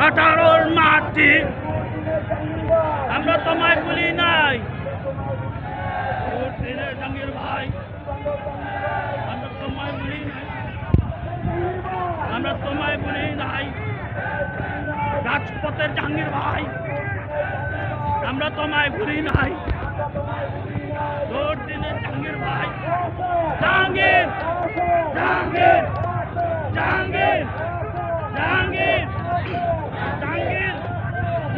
18-র মাটি আমরা তোমায় ভুলি নাই। জাহাঙ্গীর ভাই আমরা তোমায় ভুলি নাই, আমরা তোমায় ভুলি নাই। রাজপথের জাহাঙ্গীর ভাই আমরা তোমায় ভুলি নাই। ভোট দিনের জাহাঙ্গীর ভাই, Jahangir Jahangir Jahangir Jahangir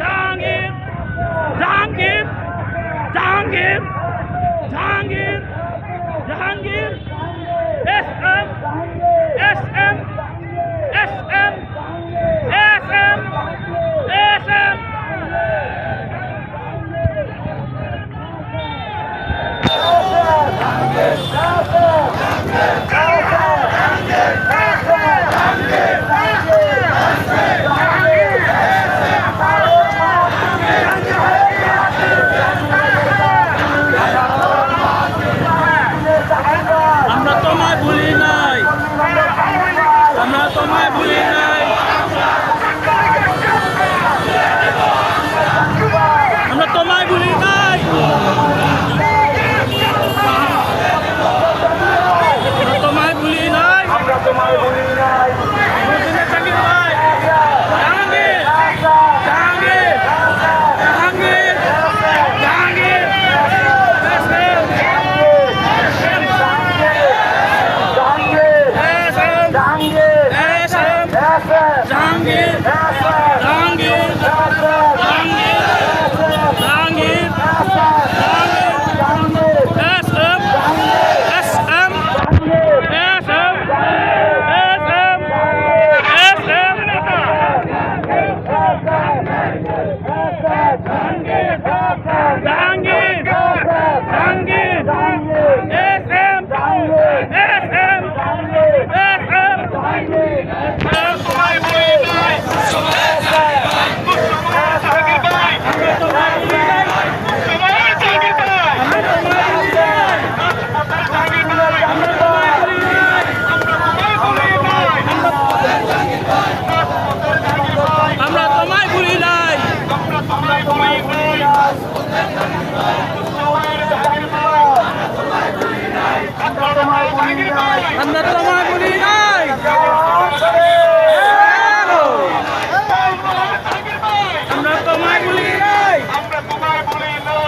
Jahangir Jahangir Jahangir Jahangir Jahangir Jahangir S M S M S M S M S M আমরা তোমায় ভুলি নাই, আমরা তোমায় ভুলি নাই, আমরা তোমায় ভুলি নাই, আমরা তোমায় ভুলি নাই, আমরা তোমায় ভুলি নাই। জাহাঙ্গীর ভাই, Jahangir Jahangir Jahangir Jahangir Jahangir Jahangir Jahangir S M S M S M S M S M Jahangir Jahangir S M S M S M আমরা তোমায় ভুলি নাই, আমরা তোমায় ভুলি নাই, আমরা তোমায় ভুলি নাই, আমরা তোমায় ভুলি নাই, আমরা তোমায় ভুলি নাই।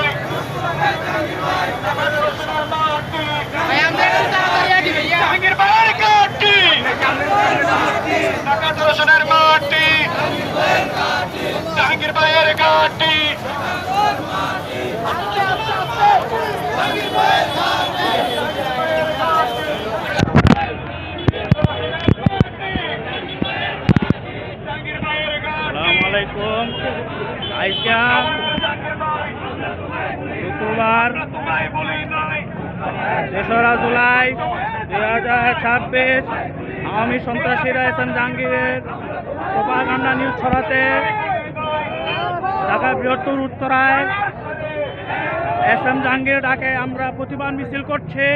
জাহাঙ্গীর ভাইয়ের ঘাটি, ঢাকা দর্শনের মাটি, জাহাঙ্গীর ভাইয়ের ঘাটি। আসসালামুআলাইকুম। আজকে শুক্রবার 3রা জুলাই 2026 আওয়ামী সন্ত্রাসীরা এসএম জাহাঙ্গীরের প্রোপাগান্ডা নিউজ ছড়াতে ঢাকা বৃহত্তর উত্তরায় এসএম জাহাঙ্গীর ডাকে আমরা প্রতিবাদ মিছিল করছি।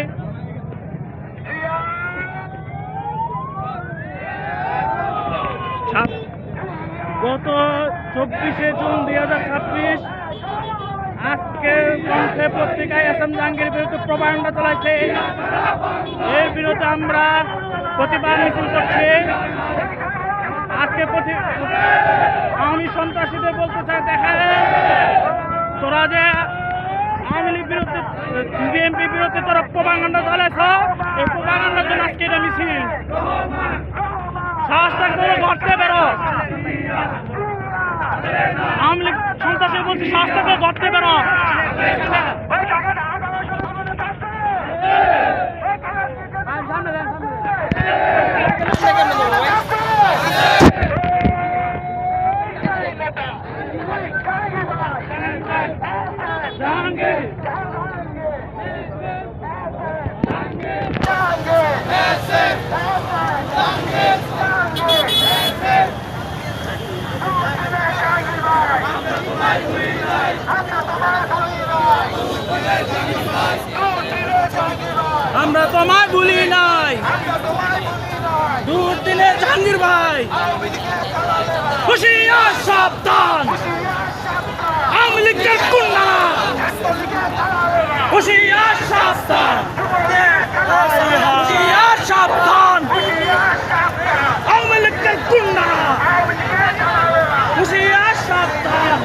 গত 24শে জুন 2026 আজকে গ্রন্থে পত্রিকায় এসএম জাহাঙ্গীরের বিরুদ্ধে প্রোপাগান্ডা চালাইছে। এর বিরুদ্ধে আমরা প্রতিবাদ মিছিল করছি। আজকে আওয়ামী সন্ত্রাসীদের বলতে চাই, দেখেন তোরা যে আওয়ামী লীগ বিরুদ্ধে বিএনপির বিরুদ্ধে তোরা প্রোপাগান্ডা চালাইছ, এই প্রোপাগান্ডার জন্য আজকে এটা মিছিল। সাহস থাকলে ঘরতে বেরো, আওয়ামী লীগ সন্ত্রাসী বলছি, সাহস থাকলে ঘরতে বেরো। আমরা তোমায় ভুলি নাই, দুর্দিনে জাহাঙ্গীর ভাই। হুঁশিয়ার সাবধান আওয়ামী লীগের গুন্ডা হুঁশিয়ার সাবধান হুঁশিয়ার সাবধান আওয়ামী লীগের গুন্ডা হুঁশিয়ার সাবধান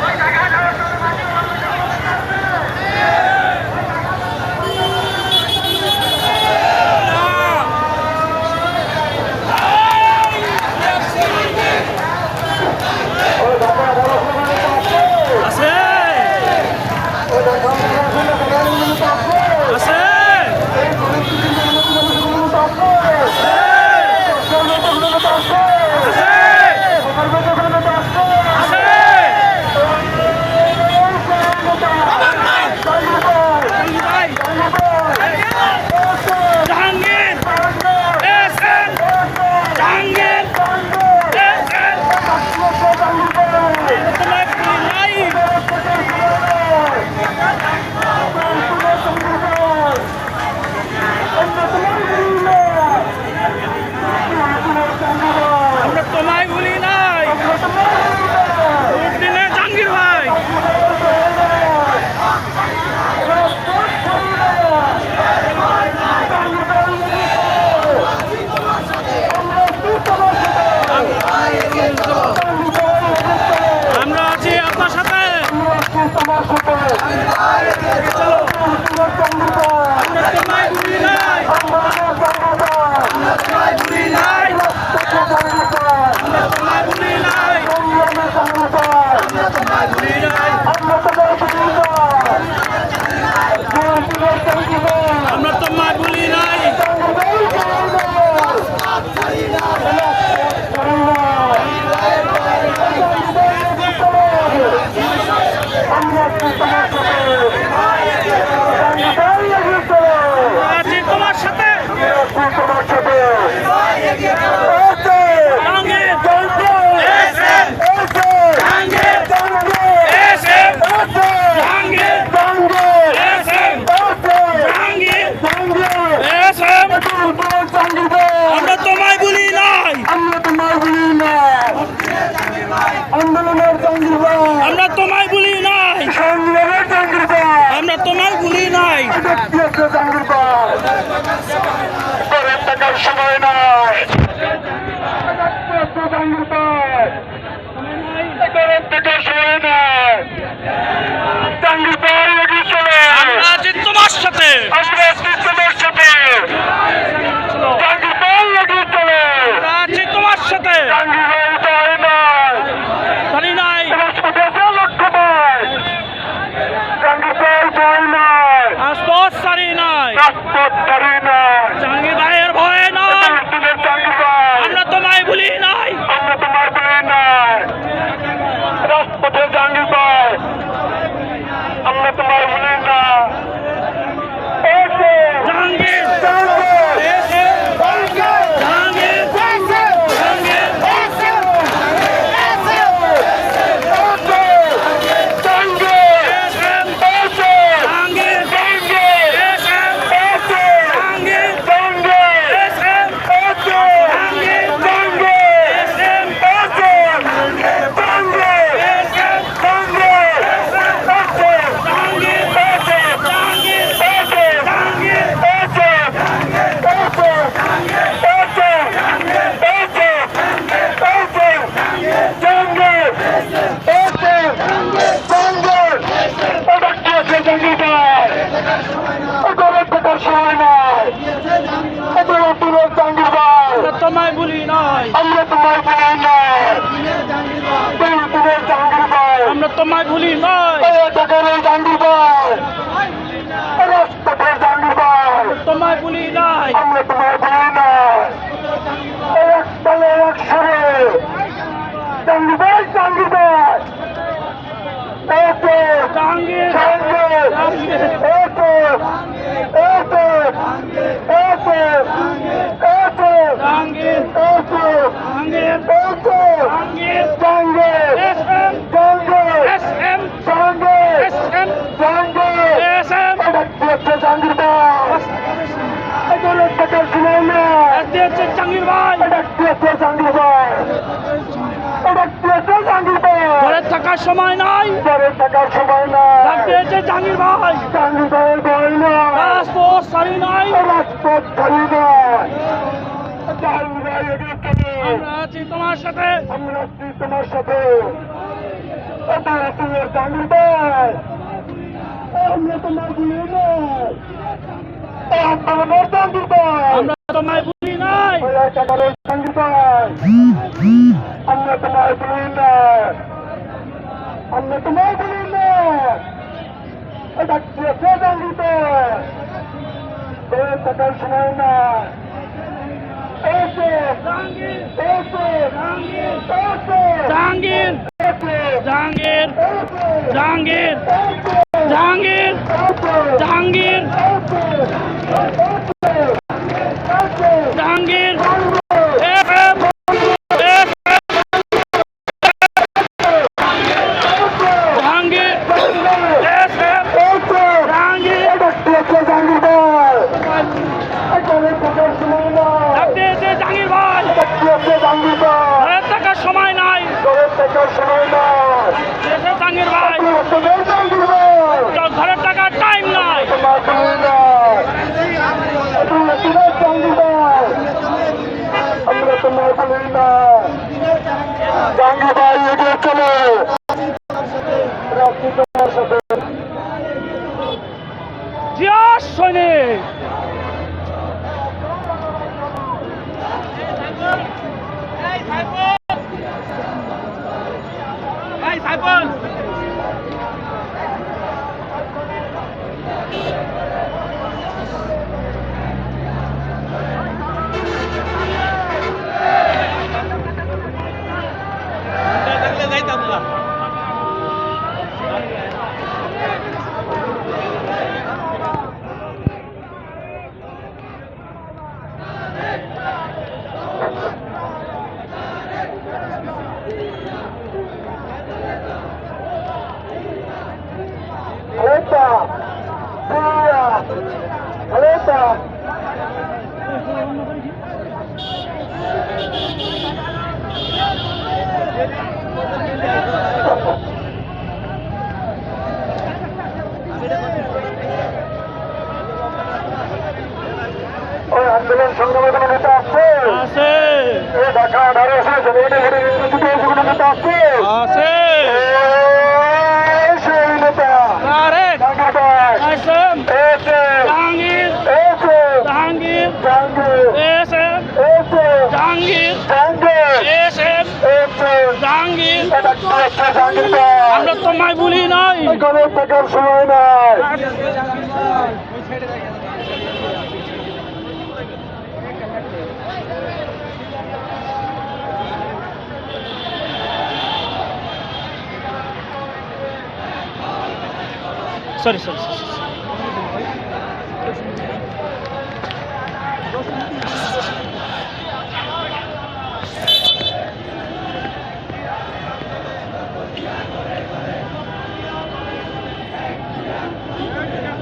আমরা তোমায় বলি নাই আমরা তোমায় বলি নাই সময় নয় আমরা আছি তোমার সাথে আমরা আছি তোমার সাথে পারি নাই আসপথ সারি নাই জাহাঙ্গীর ভাইয়ের ভয় নাই আমরা তোমায় বলি নাই রাজপথে জাহাঙ্গীর ভাই আমরা তোমার বলি না জাহাঙ্গীর তোমায় বলি নাই আমরা তোমার বলি নাই আমরা তোমায় বলি নাই জাহাঙ্গীর ভাই রাজপথের জাহাঙ্গীর ভাই তোমায় বলি নাই আমরা তোমার বলি নাই এক তালে এক সুরে জাহাঙ্গীর ভাই জাহাঙ্গীর জাহাঙ্গীর ভাই থাকার সময় নাই, ঘরে থাকার সময় নাই, ডাক দিয়েছে জাহাঙ্গীর ভাই, জাহাঙ্গীর ভাইয়ের ভয় নাই, রাজপথ ছাড়ি নাই, রাজপথ ছাড়ি নাই। জাহাঙ্গীর ভাই এগিয়ে চলো, আমরা আছি তোমার সাথে, আমরা আছি তোমার সাথে। জাহাঙ্গীর ভাই, আমরা তোমার ভুলি নাই, আন্দোলনের জাহাঙ্গীর ভাই, আমরা তোমায় ভুলি নাই, জাহাঙ্গীর ভাই, আমরা তোমার ভুলি নাই, আমরা তোমার ভুলি নাই। ডাক দিয়েছে জাহাঙ্গীর ভাই, ঘরে থাকার সময় নাই। জাহাঙ্গীর, জাহাঙ্গীর, জাহাঙ্গীর, জাহাঙ্গীর, জাহাঙ্গীর, জাহাঙ্গীর, জাহাঙ্গীর, জাহাঙ্গীর, FM, জাহাঙ্গীর, FM, জাহাঙ্গীর, ডাক দিয়েছে জাহাঙ্গীর ভাই, ঘরে থাকার সময় নাই, দেশে জাহাঙ্গীর ভাই, ঘরে থাকার টাইম নাই, আমরা তোমার বলি না, জাহাঙ্গীর ভাই এগিয়ে চলো, রাখি তোমার সাথে। জিয়া সৈনিক, Aleta! Aleta! ওই আন্দোলন সংগ্রামে কোনো নেতা আসছে? আছে, এই ঢাকা ধারে এসেছে, কোনো নেতা আসছে? আছে, সেই নেতা তারেক, জাহাঙ্গীর ভাই SM, এসে জাহাঙ্গীর, এসে জাহাঙ্গীর, জাহাঙ্গীর SM, এসে জাহাঙ্গীর, জাহাঙ্গীর SM, এসে জাহাঙ্গীর, জাহাঙ্গীর ভাই আমরা তোমায় ভুলি নাই, ঘরে থাকার সময় নাই। সরি সরি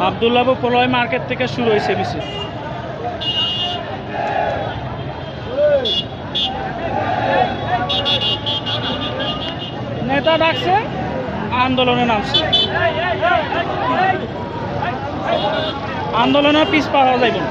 আব্দুল্লাহ প্রলয় মার্কেট থেকে শুরু হয়েছে মিছিল। নেতা ডাকছে, আন্দোলনে নামছে, আন্দোলনে পিছ পা হওয়া যাইব না।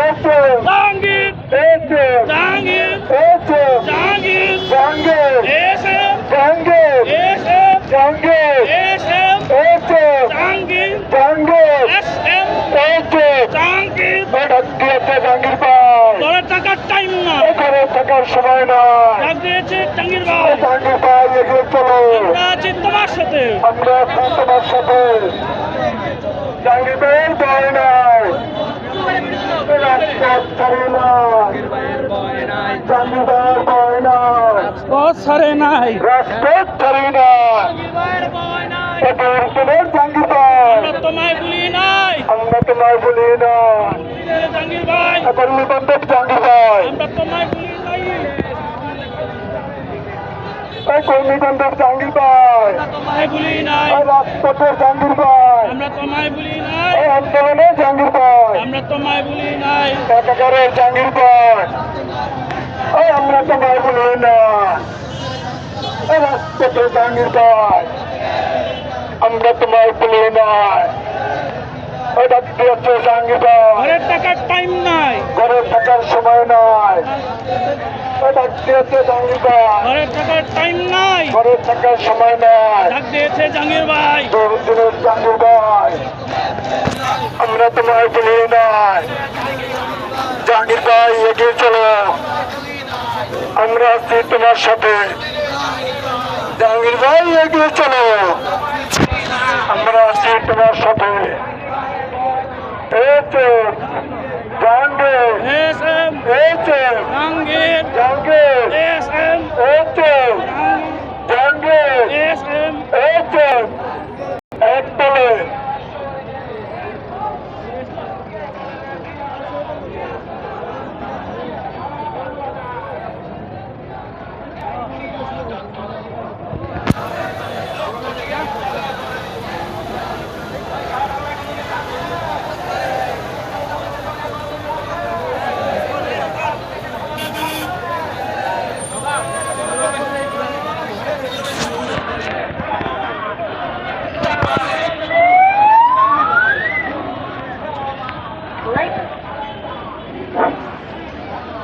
এসে জাহাঙ্গীর, এসে জাহাঙ্গীর, এসে Jahangir, Jahangir SM, Jahangir SM, Jahangir SM, এসে জাহাঙ্গীর, জাহাঙ্গীর এসএম, এসে জাহাঙ্গীর, ডাক দিয়েছে জাহাঙ্গীর ভাই ঘরে থাকার টাইম না, ঘরে থাকার সময় নাই। ডাক দিয়েছে জাহাঙ্গীর ভাই, জাহাঙ্গীর ভাই এগিয়ে চলো, আমরা আছি তোমার সাথে, আমরা আছি তোমার সাথে। জাহাঙ্গীর ভাইয়ের ভয় নাই, রাজপথ ছাড়ি নাই, জাহাঙ্গীর ভাইয়ের ভয় নাই, পথ ছাড়ে নাই, রাজপথ ছাড়ি নাই। জাহাঙ্গীর ভাই আমরা তোমায় ভুলি নাই, আমরা তোমায় বলি না, জাহাঙ্গীর ভাই, কর্মী বান্ধব জাহাঙ্গীর ভাই, আমরা তোমায় ভুলি নাই, কর্মী বান্ধব জাহাঙ্গীর ভাই, তোমায় ভুলি নাই, রাজপথের জাহাঙ্গীর ভাই, আমরা তোমায় ভুলি নাই, আন্দোলনের জাহাঙ্গীর ভাই, আমরা তোমায় ভুলি নাই, একাকারের জাহাঙ্গীর ভাই, আমরা তোমায় বলি না, রাজপথে জাহাঙ্গীর ভাই আমরা তোমার বলে নয় ডাক দিয়েছে জাহাঙ্গীর ভাই ঘরের টাকার টাইম নাই, ঘরে থাকার সময় নয় ডাক দিয়েছে জাহাঙ্গীর ভাই ঘরের টাকার টাইম নাই, ঘরে থাকার সময় নয় ডাক দিয়েছে জাহাঙ্গীর ভাই। দিনের জাহাঙ্গীর ভাই আমরা তোমার বলে নয় জাহাঙ্গীর ভাই এগিয়ে চলো আমরা আছি তোমার সাথে জাহাঙ্গীর ভাই এগিয়ে চলো আমরা আছি তোমার সাথে এই তো জাহাঙ্গীর এসএম এই তো জাহাঙ্গীর, জাহাঙ্গীর এসএম এই তো জাহাঙ্গীর এসএম এই তো এক বলে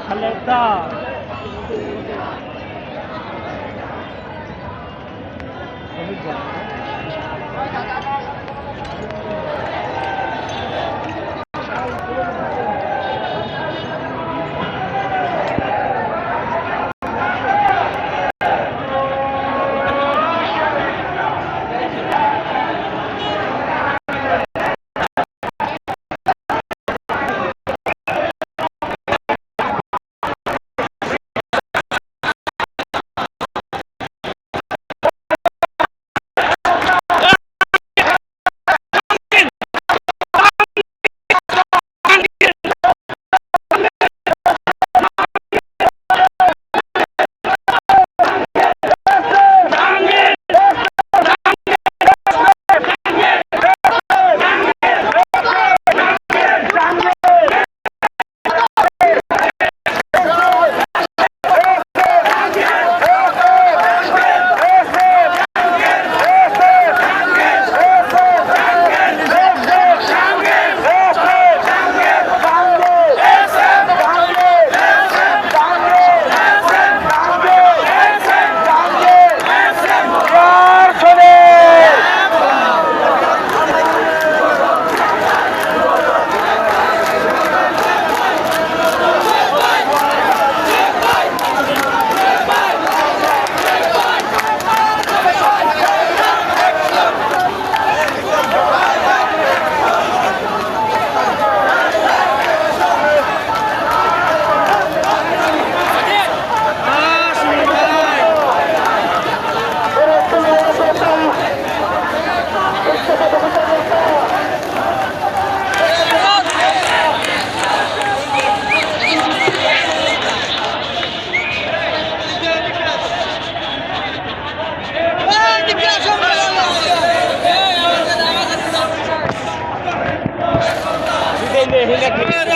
খালেদা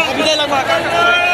Hindi lang mga